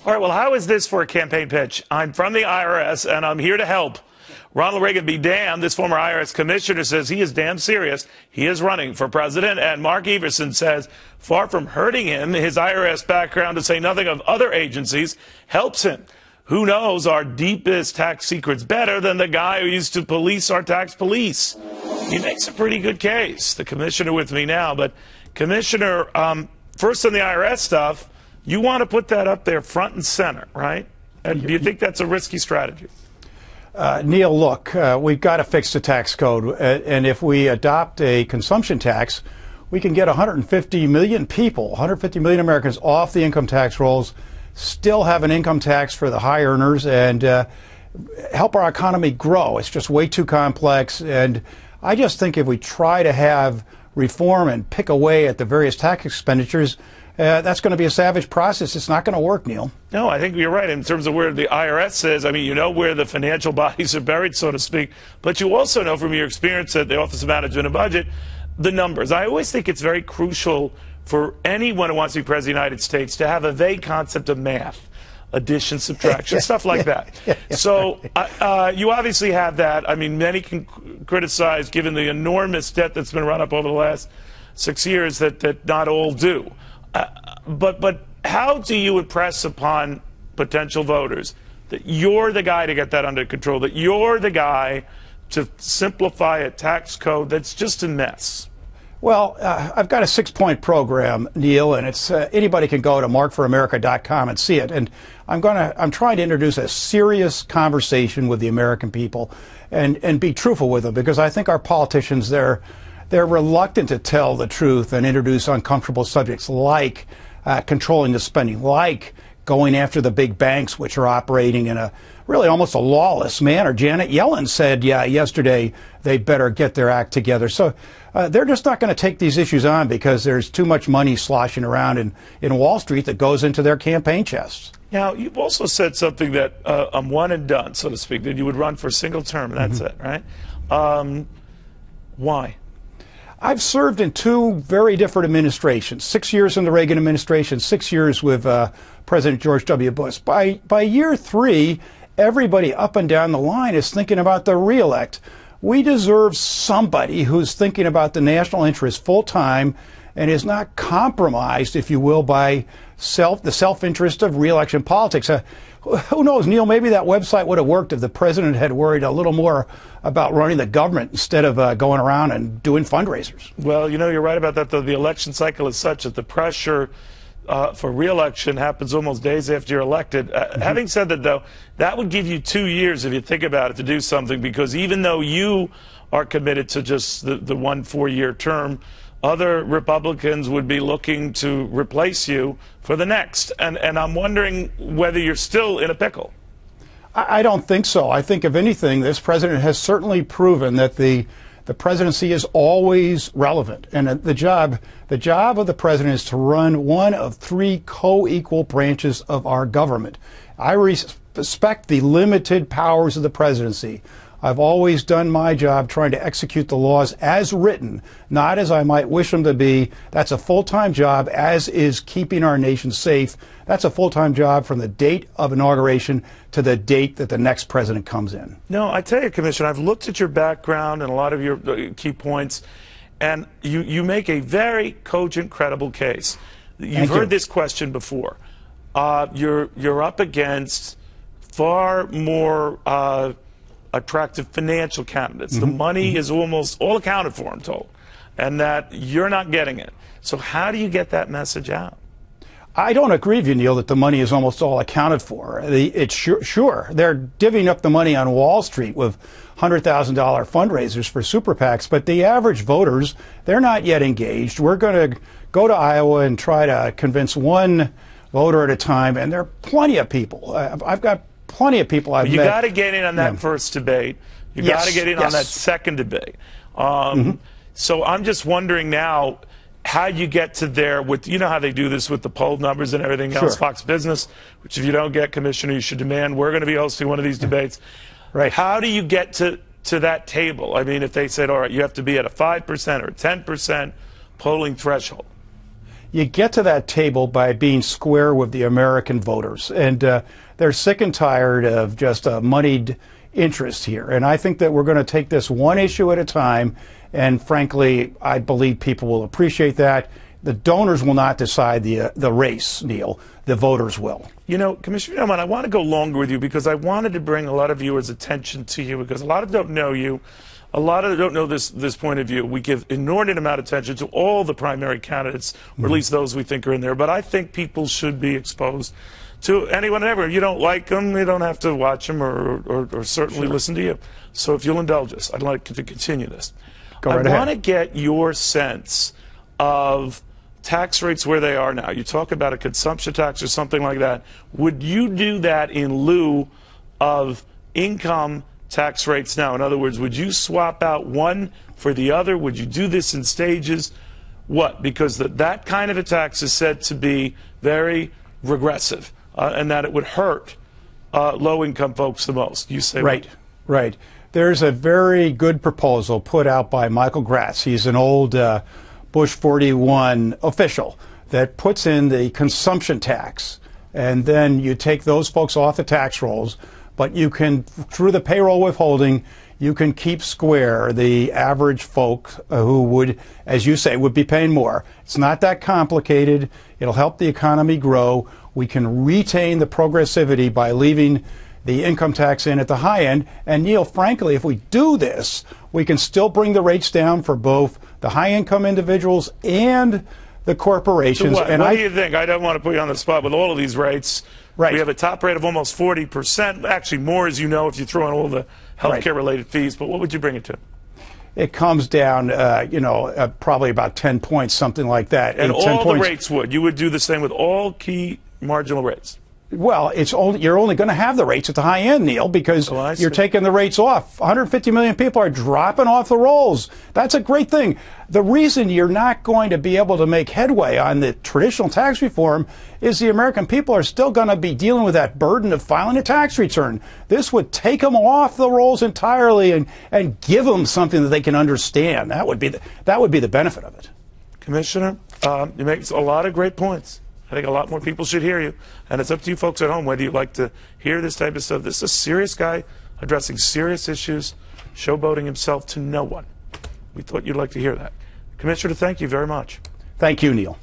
All right, well, how is this for a campaign pitch? I'm from the IRS, and I'm here to help. Ronald Reagan be damned. This former IRS commissioner says he is damn serious. He is running for president. And Mark Everson says, far from hurting him, his IRS background, to say nothing of other agencies, helps him. Who knows our deepest tax secrets better than the guy who used to police our tax police? He makes a pretty good case. The commissioner with me now. But, Commissioner, first on the IRS stuff, you want to put that up there front and center, right? And do you think that's a risky strategy? Neil, look, we've got to fix the tax code. And if we adopt a consumption tax, we can get 150 million people, 150 million Americans off the income tax rolls, still have an income tax for the high earners, and help our economy grow. It's just way too complex. And I just think if we try to have reform and pick away at the various tax expenditures, that's going to be a savage process. It's not going to work, Neil. No, I think you're right in terms of where the IRS is. I mean, you know where the financial bodies are buried, so to speak, but you also know from your experience at the Office of Management and Budget the numbers. I always think it's very crucial for anyone who wants to be president of the United States to have a vague concept of math, addition, subtraction, stuff like that. So you obviously have that. I mean, many can criticize, given the enormous debt that's been run up over the last 6 years, that not all do. But how do you impress upon potential voters that you're the guy to get that under control, that you're the guy to simplify a tax code that's just a mess? Well, I've got a 6-point program, Neil, and it's anybody can go to markforamerica.com and see it. And I'm trying to introduce a serious conversation with the American people and be truthful with them, because I think our politicians, they're reluctant to tell the truth and introduce uncomfortable subjects like controlling the spending, like going after the big banks, which are operating in a really almost a lawless manner. Janet Yellen said, yesterday they better get their act together. So they're just not going to take these issues on because there's too much money sloshing around in Wall Street that goes into their campaign chests. Now, you've also said something that I'm one and done, so to speak, that you would run for a single term, and that's it, right? Why? I've served in 2 very different administrations, 6 years in the Reagan administration, 6 years with President George W. Bush. By year 3, everybody up and down the line is thinking about the reelect. We deserve somebody who's thinking about the national interest full time and is not compromised, if you will, by the self-interest of reelection politics. Who knows, Neil, maybe that website would have worked if the president had worried a little more about running the government instead of going around and doing fundraisers. Well, you know, you're right about that, though. The election cycle is such that the pressure for re-election happens almost days after you're elected. Having said that, though, that would give you 2 years, if you think about it, to do something, because even though you are committed to just the 1 4-year term, other Republicans would be looking to replace you for the next. And I'm wondering whether you're still in a pickle. I don't think so. I think, if anything, this president has certainly proven that the presidency is always relevant. And the job of the president is to run one of 3 co-equal branches of our government. I respect the limited powers of the presidency. I've always done my job trying to execute the laws as written, not as I might wish them to be. That's a full-time job, as is keeping our nation safe. That's a full-time job from the date of inauguration to the date that the next president comes in. No, I tell you, Commissioner, I've looked at your background and a lot of your key points, and you make a very cogent, credible case. You've heard this question before. You're up against far more attractive financial candidates. The money is almost all accounted for, I'm told, and that you're not getting it. So how do you get that message out? I don't agree with you, Neil, that the money is almost all accounted for. It's sure, they're divvying up the money on Wall Street with $100,000 fundraisers for super PACs, but the average voters, they're not yet engaged. We're going to go to Iowa and try to convince one voter at a time, and there are plenty of people. I've got plenty of people I've met. You got to get in on that first debate. You got to get in on that second debate. So I'm just wondering now how you get to there with, you know how they do this with the poll numbers and everything else, Fox Business, which if you don't get, Commissioner, you should demand we're going to be hosting one of these debates. Right. How do you get to that table? I mean, if they said, all right, you have to be at a 5% or 10% polling threshold. you get to that table by being square with the American voters. And they're sick and tired of just a moneyed interest here. And I think that we're going to take this one issue at a time. And frankly, I believe people will appreciate that. The donors will not decide the race, Neil. The voters will. You know, Commissioner Newman, I want to go longer with you because I wanted to bring a lot of viewers' attention to you because a lot of them don't know you. A lot of them don't know this point of view. We give inordinate amount of attention to all the primary candidates, or at least those we think are in there. But I think people should be exposed to anyone and everyone. You don't like them, you don't have to watch them or certainly listen to you. So if you'll indulge us, I'd like to continue this. Go right ahead. I want to get your sense of tax rates where they are now. You talk about a consumption tax or something like that. Would you do that in lieu of income tax rates now? In other words, would you swap out one for the other? Would you do this in stages? What? Because that kind of a tax is said to be very regressive and that it would hurt low-income folks the most. You say right, what? Right. There's a very good proposal put out by Michael Gratz. He's an old Bush 41 official that puts in the consumption tax, and then you take those folks off the tax rolls, but you can, through the payroll withholding, you can keep square the average folk who would, as you say, would be paying more. It's not that complicated. It'll help the economy grow. We can retain the progressivity by leaving the income tax in at the high end. And Neil, frankly, if we do this, we can still bring the rates down for both the high-income individuals and the corporations. So what do you think? I don't want to put you on the spot with all of these rates. Right. We have a top rate of almost 40%, actually more, as you know, if you throw in all the healthcare-related fees. But what would you bring it to? It comes down, probably about 10 points, something like that. And all 10 the points. rates would. You would do the same with all key marginal rates. Well, you're only going to have the rates at the high end, Neil, because you're taking the rates off. 150 million people are dropping off the rolls. That's a great thing. The reason you're not going to be able to make headway on the traditional tax reform is the American people are still going to be dealing with that burden of filing a tax return. This would take them off the rolls entirely and give them something that they can understand. That would be the benefit of it. Commissioner, you make a lot of great points. I think a lot more people should hear you. And it's up to you folks at home whether you like to hear this type of stuff. This is a serious guy addressing serious issues, showboating himself to no one. We thought you'd like to hear that. Commissioner, thank you very much. Thank you, Neil.